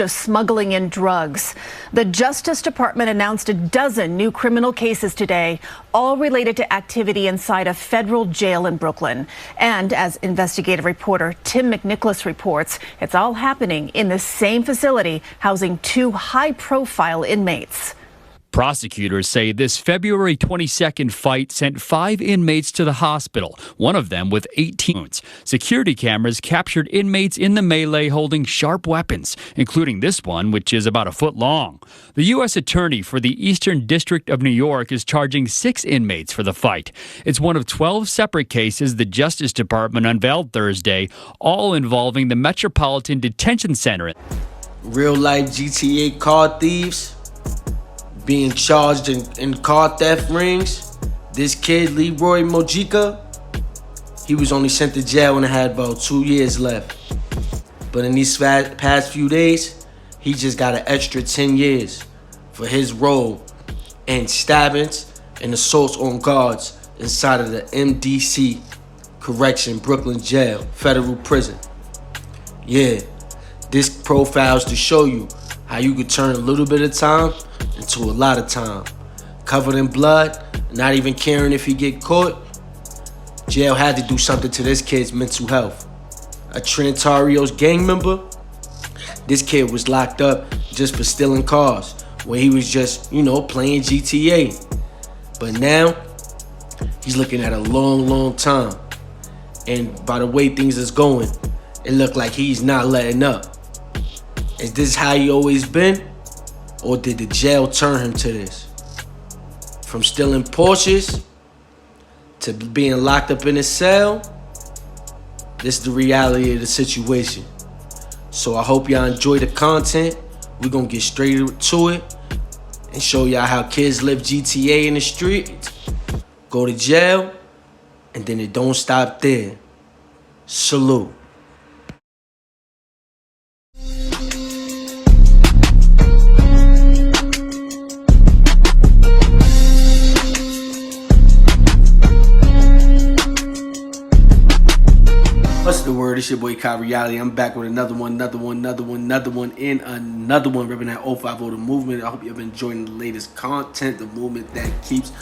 accused of smuggling in drugs. The Justice Department announced a dozen new criminal cases today, all related to activity inside a federal jail in Brooklyn. And as investigative reporter Tim McNicholas reports, it's all happening in the same facility housing two high-profile inmates. Prosecutors say this February 22nd fight sent 5 inmates to the hospital, one of them with 18 wounds. Security cameras captured inmates in the melee holding sharp weapons, including this one, which is about a foot long. The U.S. Attorney for the Eastern District of New York is charging 6 inmates for the fight. It's one of 12 separate cases the Justice Department unveiled Thursday, all involving the Metropolitan Detention Center. Real-life GTA car thieves being charged in car theft rings. This kid, Leury Mojica, he was only sent to jail and had about 2 years left. But in these past few days, he just got an extra 10 years for his role in stabbings and assaults on guards inside of the NYC Correction Brooklyn Jail, federal prison. Yeah, this profiles to show you how you could turn a little bit of time into a lot of time. Covered in blood, not even caring if he get caught. Jail had to do something to this kid's mental health. A Trinitarios gang member, this kid was locked up just for stealing cars when he was just, playing GTA. But now, he's looking at a long time. And by the way things is going, it look like he's not letting up. Is this how he always been? Or did the jail turn him to this? From stealing Porsches to being locked up in a cell, this is the reality of the situation. So I hope y'all enjoy the content. We're gonna get straight to it and show y'all how kids live GTA in the streets, go to jail, and then it don't stop there. Salute. What's the word? It's your boy Kha.Reality. I'm back with another one, repping that 050 the movement. I hope you've been enjoying the latest content, the movement that keeps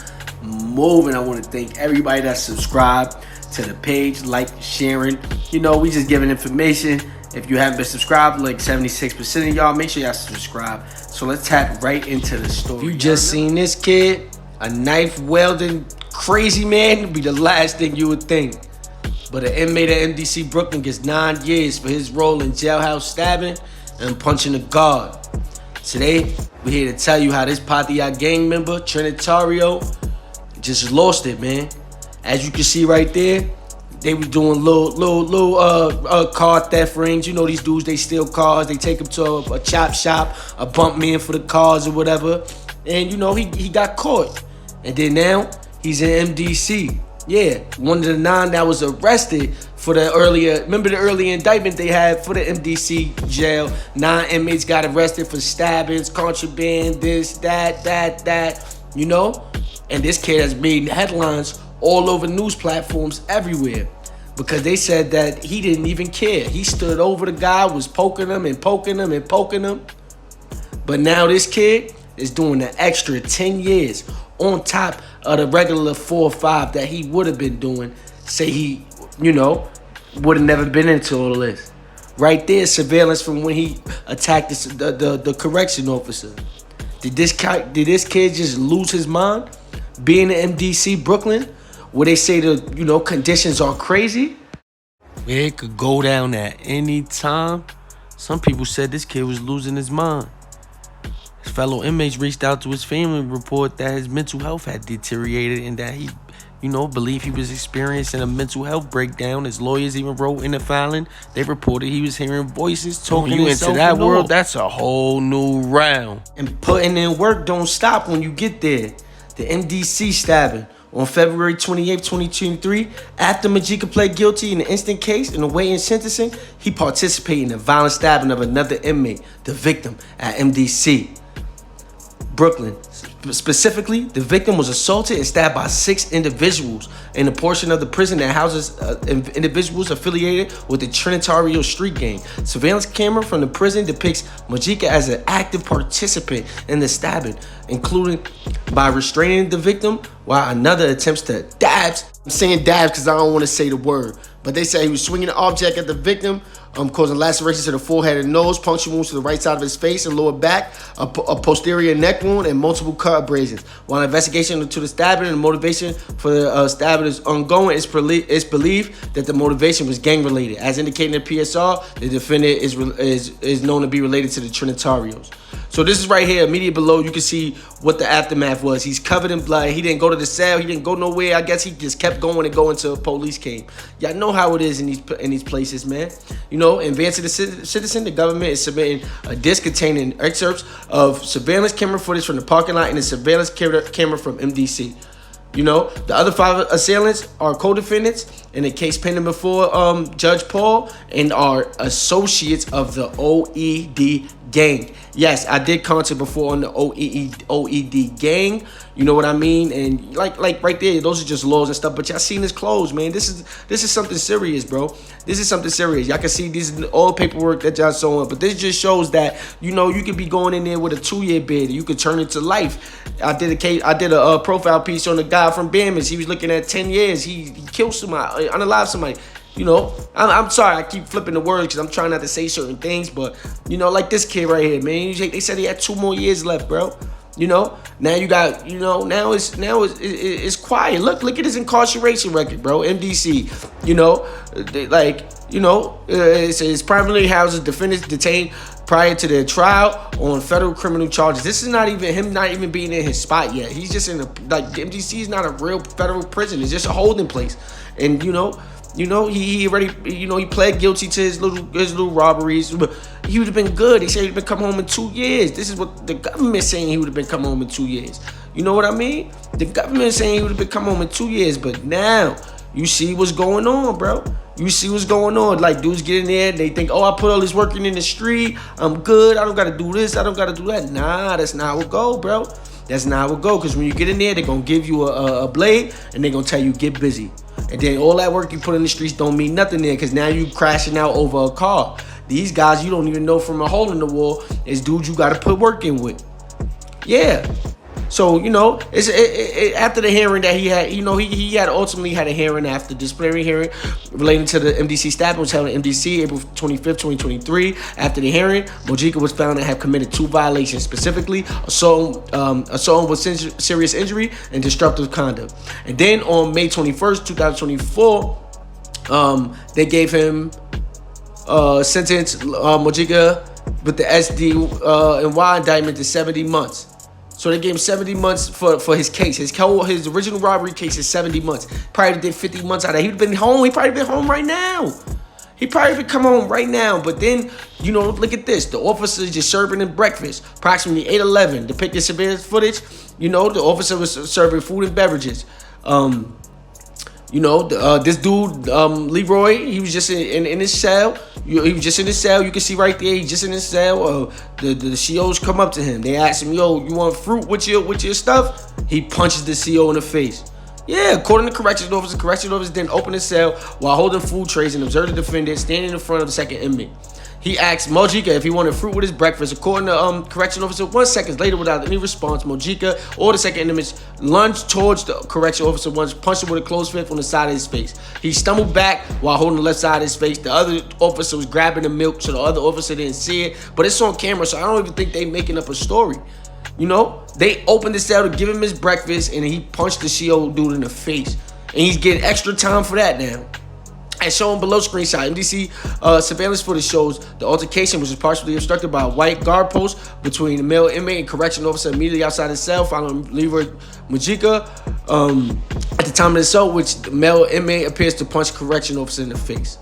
moving. I want to thank everybody that's subscribed to the page, like, sharing. We just giving information. If you haven't been subscribed, like 76% of y'all, make sure y'all subscribe. So let's tap right into the story. You just seen this kid, a knife wielding crazy man, would be the last thing you would think. But an inmate at NYC Brooklyn gets 9 years for his role in jailhouse stabbing and punching a guard. Today, we're here to tell you how this Patria gang member, Trinitario, just lost it, man. As you can see right there, they were doing little car theft rings. These dudes, they steal cars. They take them to a chop shop, a bump man for the cars or whatever. And, he got caught. And then now, he's in MDC. Yeah, one of the 9 that was arrested for the earlier indictment they had for the MDC jail. 9 inmates got arrested for stabbings, contraband, this, that. And this kid has made headlines all over news platforms everywhere because they said that he didn't even care. He stood over the guy, was poking him. But now this kid is doing an extra 10 years on top of the regular 4 or 5 that he would have been doing. Say he, would have never been into all this. Right there, surveillance from when he attacked the correction officer. Did this kid just lose his mind? Being in MDC Brooklyn, where they say the conditions are crazy, where it could go down at any time. Some people said this kid was losing his mind. His fellow inmates reached out to his family and report that his mental health had deteriorated and that he, believed he was experiencing a mental health breakdown. His lawyers even wrote in the filing. They reported he was hearing voices talking you into that world. That's a whole new round. And putting in work don't stop when you get there. The MDC stabbing on February 28, 2023, after Mojica pled guilty in the instant case and awaiting sentencing, he participated in the violent stabbing of another inmate, the victim, at MDC Brooklyn. Specifically, the victim was assaulted and stabbed by 6 individuals in a portion of the prison that houses individuals affiliated with the Trinitario Street Gang. Surveillance camera from the prison depicts Mojica as an active participant in the stabbing, including by restraining the victim while another attempts to dabs. I'm saying dabs because I don't want to say the word, but they say he was swinging an object at the victim, causing lacerations to the forehead and nose, puncture wounds to the right side of his face and lower back, a posterior neck wound, and multiple cut abrasions. While investigation into the stabbing and the motivation for the stabbing is ongoing, it's believed that the motivation was gang-related. As indicated in the PSR, the defendant is known to be related to the Trinitarios. So this is right here, immediately below, you can see what the aftermath was. He's covered in blood. He didn't go to the cell. He didn't go nowhere. I guess he just kept going and going until police came. Y'all know how it is in these places, man. You know, in advance of the citizen, the government is submitting a disc containing excerpts of surveillance camera footage from the parking lot and a surveillance camera from MDC. You know, the other 5 assailants are co-defendants in a case pending before Judge Paul and are associates of the OED gang. Yes, I did comment before on the OED gang. You know what I mean? And like right there, those are just laws and stuff. But y'all seen this clothes, man. This is something serious, bro. This is something serious. Y'all can see these all paperwork that y'all showing. But this just shows that, you know, you could be going in there with a 2-year bid. You could turn it to life. I did a profile piece on the guy from Bammas. He was looking at 10 years. He killed somebody, unalived somebody. You know, I'm sorry, I keep flipping the words because I'm trying not to say certain things, but, you know, like this kid right here, man. They said he had 2 more years left, bro. You know, now you got, you know, now it's quiet. Look at his incarceration record, bro. MDC, you know, it's privately housed defendants detained prior to their trial on federal criminal charges. This is not even being in his spot yet. He's just in MDC is not a real federal prison. It's just a holding place, and he already, he pled guilty to his little robberies. He would have been good. He said he'd been come home in 2 years. This is what the government saying, he would have been come home in 2 years. You know what I mean? The government saying he would have been come home in 2 years, but now you see what's going on, bro. You see what's going on. Like, dudes get in there, they think, oh, I put all this work in the street. I'm good. I don't got to do this. I don't got to do that. Nah, that's not how it go, bro. That's not how it go. Because when you get in there, they're going to give you a blade, and they're going to tell you, get busy. And then all that work you put in the streets don't mean nothing there, because now you crashing out over a car. These guys you don't even know from a hole in the wall is dudes you got to put work in with. Yeah. So, you know, after the hearing that he had, you know, he ultimately had a hearing after disciplinary hearing relating to the MDC stabbing was held in MDC April 25th, 2023. After the hearing, Mojica was found to have committed 2 violations, specifically assault with serious injury and disruptive conduct. And then on May 21st, 2024, they gave him sentence Mojica with the SD and Y indictment to 70 months. So they gave him 70 months for his case. His original robbery case is 70 months. Probably did 50 months out of that. He'd been home. He probably been home right now. He probably would come home right now. But then, you know, look at this. The officer just serving him breakfast. Approximately 8:11. Depicted surveillance footage. You know, the officer was serving food and beverages. This dude, Leury, he was just in his cell. He was just in his cell. You can see right there, he's just in his cell. The COs come up to him. They ask him, yo, you want fruit with your stuff? He punches the CO in the face. Yeah, according to corrections officer then opened his cell while holding food trays and observed the defendant standing in front of the second inmate. He asked Mojica if he wanted fruit with his breakfast. According to correction officer, 1 second later, without any response, Mojica or the second inmate lunged towards the correction officer once, punched him with a closed fist on the side of his face. He stumbled back while holding the left side of his face. The other officer was grabbing the milk, so the other officer didn't see it. But it's on camera, so I don't even think they making up a story. You know, they opened the cell to give him his breakfast, and he punched the CO dude in the face. And he's getting extra time for that now. As shown below screenshot, MDC surveillance footage shows the altercation, which was partially obstructed by a white guard post between the male inmate and correction officer immediately outside his cell, following Leury Mojica. At the time of the assault, which the male inmate appears to punch correction officer in the face.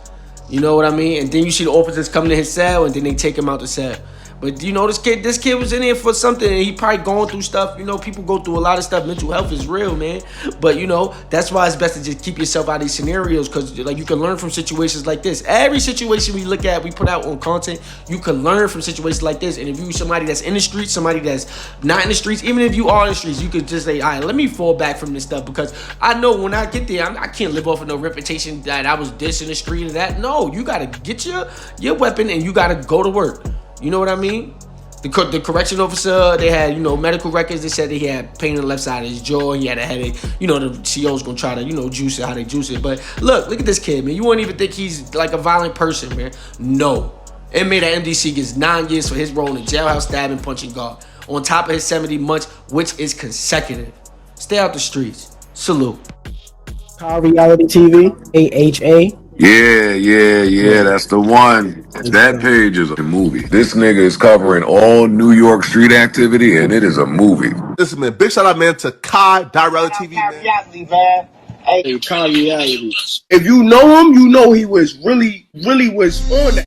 You know what I mean? And then you see the officers coming to his cell, and then they take him out the cell. But you know, this kid was in here for something, and he probably going through stuff. You know, people go through a lot of stuff. Mental health is real, man. But you know, that's why it's best to just keep yourself out of these scenarios, because like you can learn from situations like this. Every situation we look at, we put out on content, you can learn from situations like this. And if you somebody that's in the streets, somebody that's not in the streets, even if you are in the streets, you could just say, all right, let me fall back from this stuff, because I know when I get there, I can't live off of no reputation that I was this in the street or that. No, you gotta get your weapon and you gotta go to work. You know what I mean? The correction officer, they had, you know, medical records. They said that he had pain on the left side of his jaw. He had a headache. You know, the CO's gonna try to, you know, juice it how they juice it. But look at this kid, man. You wouldn't even think he's like a violent person, man. No. Inmate at MDC gets 9 years for his role in jailhouse stabbing, punching guard, on top of his 70 months, which is consecutive. Stay out the streets. Salute. Kha.realityTV, AHA. Yeah, that's the one. That page is a movie. This nigga is covering all New York street activity, and it is a movie. Listen, man, big shout out, man, to Kha.realityTV, man. Hey, Kha.reality. If you know him, you know he was really was on that.